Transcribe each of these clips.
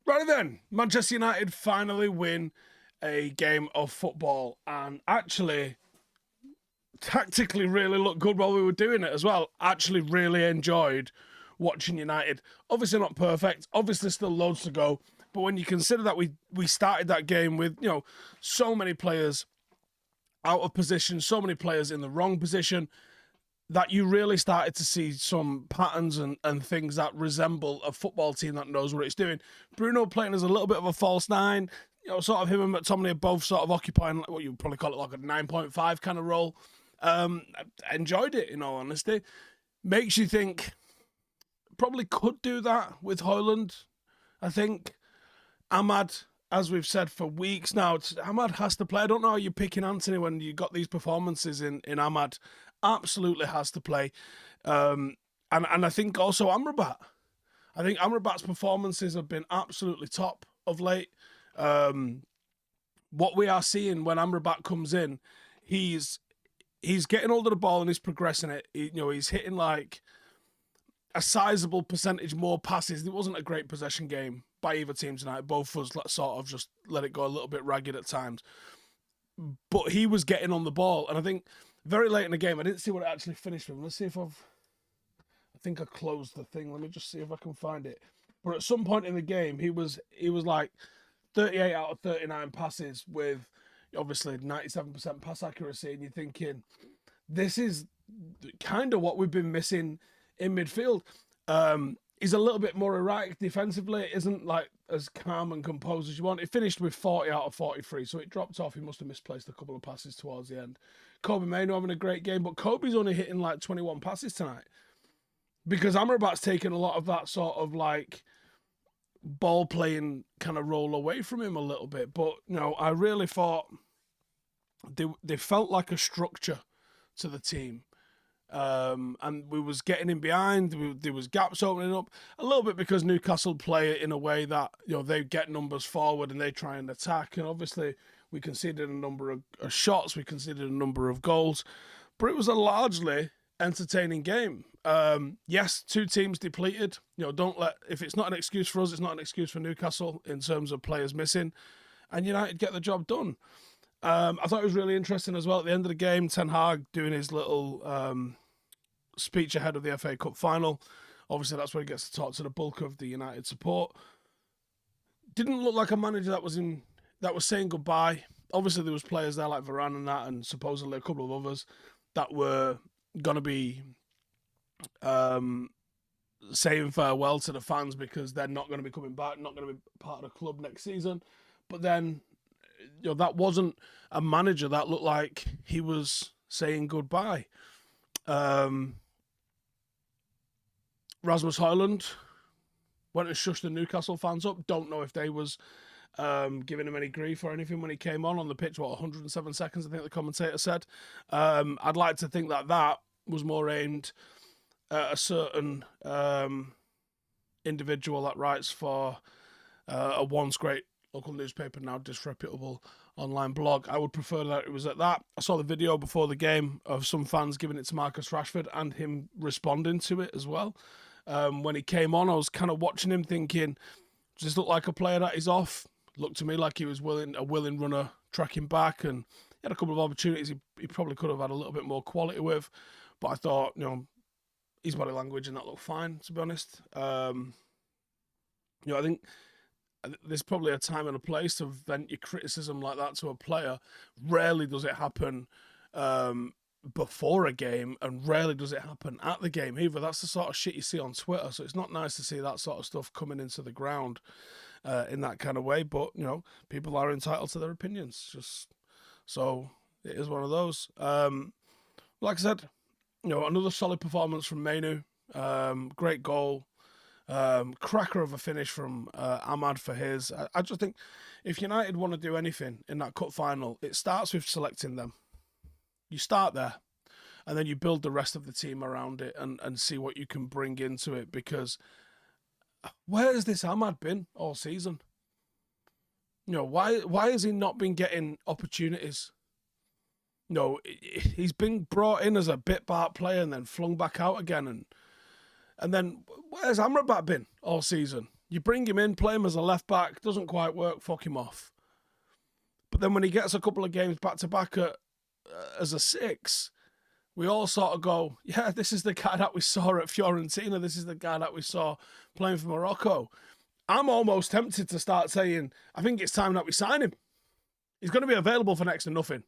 Right then, Manchester United finally win a game of football and actually tactically really looked good while we were doing it as well. Actually really enjoyed watching United. Obviously not perfect, obviously still loads to go, but when you consider that we started that game with, so many players out of position, so many players in the wrong position, that you really started to see some patterns and things that resemble a football team that knows what it's doing. Bruno playing as a little bit of a false nine, sort of him and McTominay are both sort of occupying what you would probably call it like a 9.5 kind of role. I enjoyed it, in all honesty. Makes you think, probably could do that with Haaland, I think. Ahmad, as we've said for weeks now, Ahmad has to play. I don't know how you're picking Anthony when you got these performances in Ahmad. Absolutely has to play. And I think also Amrabat. I think Amrabat's performances have been absolutely top of late. What we are seeing when Amrabat comes in, he's getting hold of the ball and he's progressing it. He's hitting like a sizable percentage more passes. It wasn't a great possession game by either team tonight. Both of us sort of just let it go a little bit ragged at times. But he was getting on the ball. And I think very late in the game, I didn't see what it actually finished with. Let's see if I think I closed the thing. Let me just see if I can find it. But at some point in the game, he was like 38 out of 39 passes with obviously 97% pass accuracy. And you're thinking, this is kind of what we've been missing in midfield. He's a little bit more erratic defensively. It isn't like as calm and composed as you want. It finished with 40 out of 43, so it dropped off. He must have misplaced a couple of passes towards the end. Kobe Mainoo having a great game, but Kobe's only hitting like 21 passes tonight because Amrabat's taken a lot of that sort of like ball playing kind of role away from him a little bit. But I really thought they felt like a structure to the team. And we was getting in behind. There was gaps opening up a little bit because Newcastle play it in a way that they get numbers forward and they try and attack. And obviously we conceded a number of shots, we conceded a number of goals, but it was a largely entertaining game. Yes, two teams depleted. If it's not an excuse for us, it's not an excuse for Newcastle in terms of players missing, and United get the job done. I thought it was really interesting as well at the end of the game, Ten Hag doing his little speech ahead of the FA Cup final. Obviously, that's where he gets to talk to the bulk of the United support. Didn't look like a manager that was saying goodbye. Obviously, there was players there like Varane and that, and supposedly a couple of others that were going to be saying farewell to the fans because they're not going to be coming back, not going to be part of the club next season. But then, that wasn't a manager that looked like he was saying goodbye. Rasmus Højlund went and shushed the Newcastle fans up. Don't know if they was giving him any grief or anything when he came on the pitch. 107 seconds, I think the commentator said. I'd like to think that was more aimed at a certain individual that writes for a once great local newspaper, now disreputable online blog. I would prefer that it was at that. I saw the video before the game of some fans giving it to Marcus Rashford and him responding to it as well. When he came on, I was kind of watching him thinking, does this look like a player that is off? Looked to me like he was a willing runner tracking back, and he had a couple of opportunities he probably could have had a little bit more quality with. But I thought, his body language and that looked fine, to be honest. I think there's probably a time and a place to vent your criticism like that to a player. Rarely does it happen before a game, and rarely does it happen at the game either. That's the sort of shit you see on Twitter, so it's not nice to see that sort of stuff coming into the ground in that kind of way. But people are entitled to their opinions. So it is one of those. Like I said, another solid performance from Mainoo. Great goal. Cracker of a finish from Ahmad for his. I just think if United want to do anything in that cup final, it starts with selecting them. You start there, and then you build the rest of the team around it and see what you can bring into it, because where has this Ahmad been all season? Why has he not been getting opportunities? He's been brought in as a bit part player and then flung back out again, and then where's Amrabat been all season? You bring him in, play him as a left back, doesn't quite work, fuck him off. But then when he gets a couple of games back to back as a 6, we all sort of go, yeah, this is the guy that we saw at Fiorentina. This is the guy that we saw playing for Morocco. I'm almost tempted to start saying, I think it's time that we sign him. He's going to be available for next to nothing.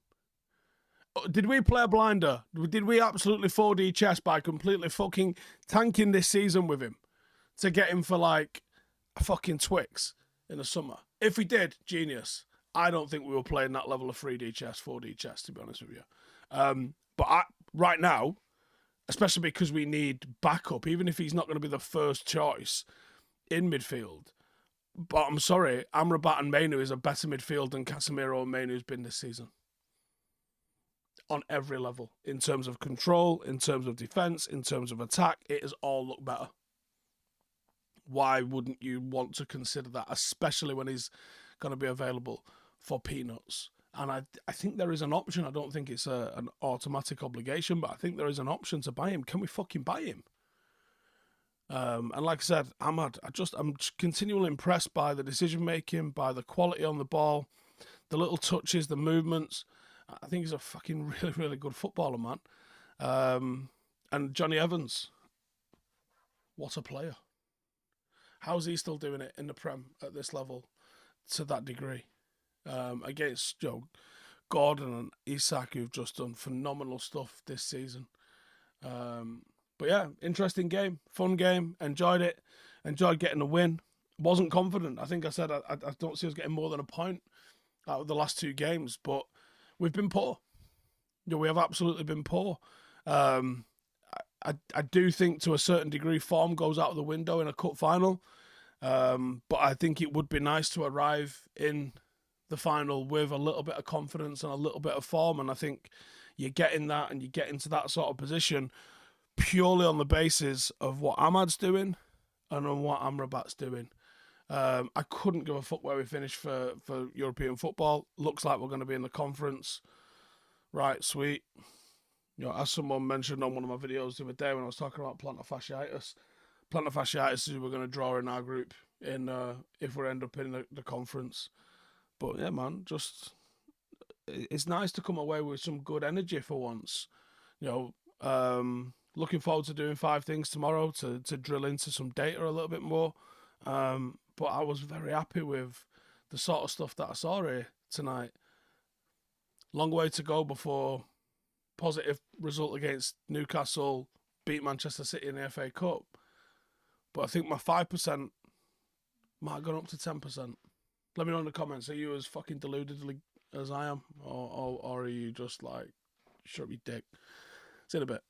Did we play a blinder? Did we absolutely 4D chess by completely fucking tanking this season with him to get him for like a fucking Twix in the summer? If we did, genius. I don't think we were playing that level of 3D chess, 4D chess, to be honest with you. But right now, especially because we need backup, even if he's not going to be the first choice in midfield. But I'm sorry, Amrabat and Mainu is a better midfield than Casemiro and Mainu's been this season. On every level. In terms of control, in terms of defence, in terms of attack, it has all looked better. Why wouldn't you want to consider that, especially when he's going to be available for peanuts? And I think there is an option. I don't think it's an automatic obligation, but I think there is an option to buy him. Can we fucking buy him? And like I said, I'm continually impressed by the decision making, by the quality on the ball, the little touches, the movements. I think he's a fucking really, really good footballer, man. And Johnny Evans, what a player. How's he still doing it in the Prem at this level to that degree? Against Gordon and Isak, who've just done phenomenal stuff this season. But yeah, interesting game, fun game, enjoyed it, enjoyed getting a win. Wasn't confident. I think I said I don't see us getting more than a point out of the last 2 games, but we've been poor. We have absolutely been poor. I do think to a certain degree form goes out of the window in a cup final, but I think it would be nice to arrive in the final with a little bit of confidence and a little bit of form, and I think you get in that and you get into that sort of position purely on the basis of what Ahmad's doing and on what Amrabat's doing. I couldn't give a fuck where we finish for European football. Looks like we're going to be in the conference. Right, sweet. As someone mentioned on one of my videos the other day when I was talking about plantar fasciitis is who we're going to draw in our group if we end up in the conference. But yeah, man, it's nice to come away with some good energy for once. Looking forward to doing 5 things tomorrow to drill into some data a little bit more. But I was very happy with the sort of stuff that I saw here tonight. Long way to go before positive result against Newcastle, beat Manchester City in the FA Cup. But I think my 5% might have gone up to 10%. Let me know in the comments, are you as fucking deluded as I am? Or are you just like, shut up your dick? See you in a bit.